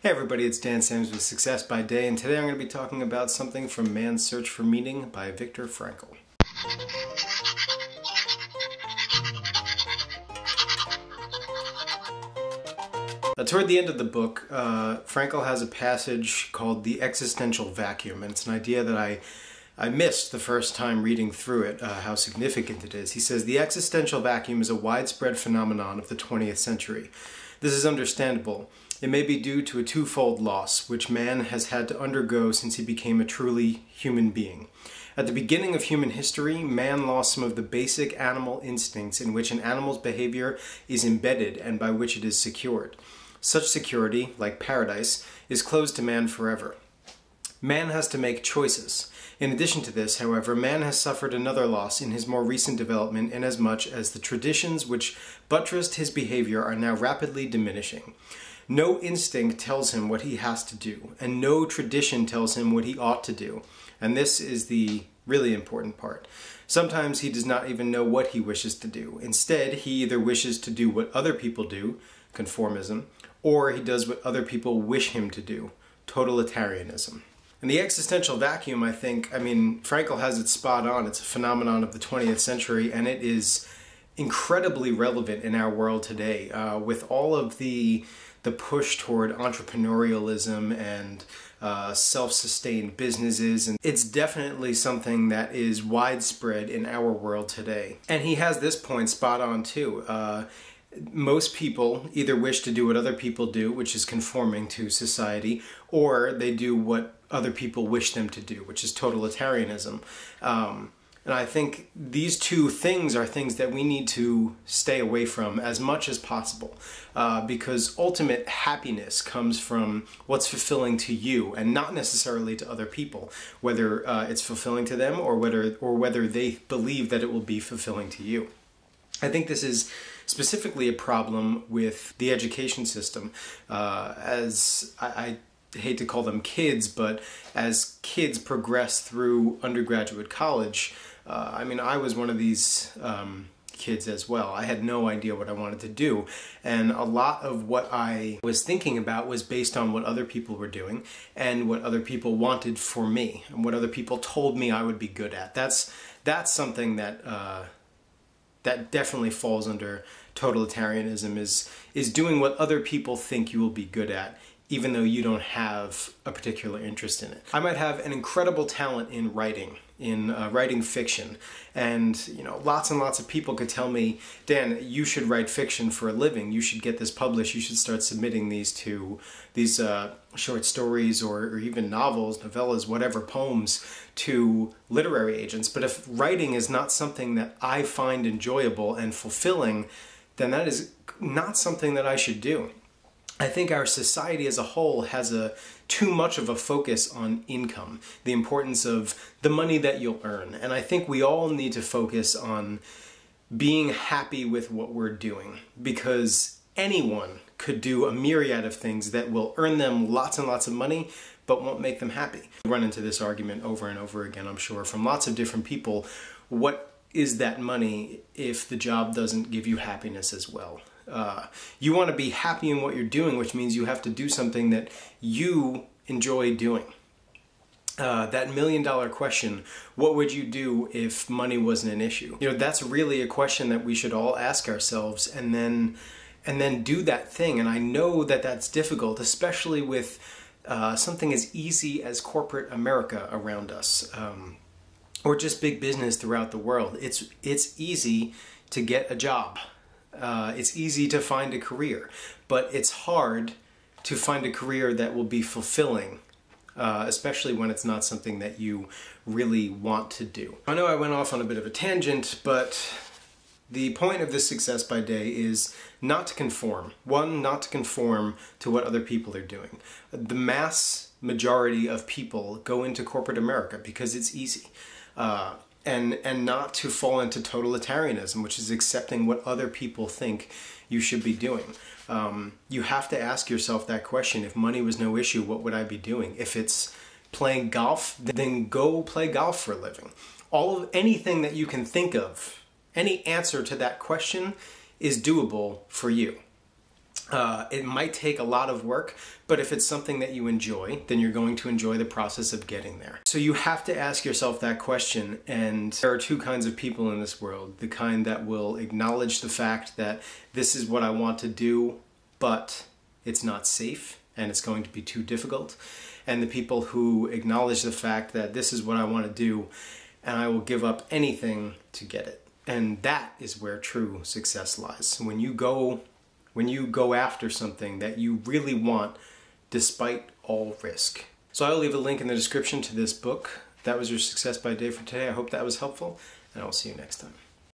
Hey everybody, it's Dan Sams with Success by Day, and today I'm going to be talking about something from Man's Search for Meaning by Viktor Frankl. Toward the end of the book, Frankl has a passage called the Existential Vacuum, and it's an idea that I missed the first time reading through it, how significant it is. He says, the existential vacuum is a widespread phenomenon of the 20th century. This is understandable. It may be due to a twofold loss, which man has had to undergo since he became a truly human being. At the beginning of human history, man lost some of the basic animal instincts in which an animal's behavior is embedded and by which it is secured. Such security, like paradise, is closed to man forever. Man has to make choices. In addition to this, however, man has suffered another loss in his more recent development inasmuch as the traditions which buttressed his behavior are now rapidly diminishing. No instinct tells him what he has to do, and no tradition tells him what he ought to do. And this is the really important part. Sometimes he does not even know what he wishes to do. Instead, he either wishes to do what other people do, conformism, or he does what other people wish him to do, totalitarianism. And the existential vacuum, Frankl has it spot on. It's a phenomenon of the 20th century, and it is incredibly relevant in our world today, with all of the push toward entrepreneurialism and self-sustained businesses, and it's definitely something that is widespread in our world today. And he has this point spot on too. Most people either wish to do what other people do, which is conforming to society, or they do what other people wish them to do, which is totalitarianism. And I think these two things are things that we need to stay away from as much as possible, because ultimate happiness comes from what's fulfilling to you and not necessarily to other people, whether it's fulfilling to them or whether they believe that it will be fulfilling to you. I think this is specifically a problem with the education system, as I hate to call them kids, but as kids progress through undergraduate college, I was one of these kids as well. I had no idea what I wanted to do, and a lot of what I was thinking about was based on what other people were doing and what other people wanted for me and what other people told me I would be good at. That's something that that definitely falls under totalitarianism, is doing what other people think you will be good at, even though you don't have a particular interest in it. I might have an incredible talent in writing fiction, and lots and lots of people could tell me, Dan, you should write fiction for a living, you should get this published, you should start submitting these short stories or even novels, novellas, whatever, poems to literary agents. But if writing is not something that I find enjoyable and fulfilling, then that is not something that I should do. I think our society as a whole has too much of a focus on income, the importance of the money that you'll earn. And I think we all need to focus on being happy with what we're doing, because anyone could do a myriad of things that will earn them lots and lots of money, but won't make them happy. We run into this argument over and over again, I'm sure, from lots of different people. What is that money if the job doesn't give you happiness as well? You want to be happy in what you're doing, which means you have to do something that you enjoy doing. That million-dollar question, what would you do if money wasn't an issue? That's really a question that we should all ask ourselves, and then do that thing. And I know that that's difficult, especially with something as easy as corporate America around us, or just big business throughout the world. It's easy to get a job. It's easy to find a career, but it's hard to find a career that will be fulfilling, especially when it's not something that you really want to do. I know I went off on a bit of a tangent, but the point of this Success by Day is not to conform. One, not to conform to what other people are doing. The mass majority of people go into corporate America because it's easy. And not to fall into totalitarianism, which is accepting what other people think you should be doing. You have to ask yourself that question. If money was no issue, what would I be doing? If it's playing golf, then go play golf for a living. Anything that you can think of, any answer to that question is doable for you. It might take a lot of work, but if it's something that you enjoy, then you're going to enjoy the process of getting there. So you have to ask yourself that question, and there are two kinds of people in this world. The kind that will acknowledge the fact that this is what I want to do, but it's not safe, and it's going to be too difficult. And the people who acknowledge the fact that this is what I want to do, and I will give up anything to get it. And that is where true success lies. When you go after something that you really want despite all risk. So I'll leave a link in the description to this book. That was your Success by Day for today. I hope that was helpful, and I'll see you next time.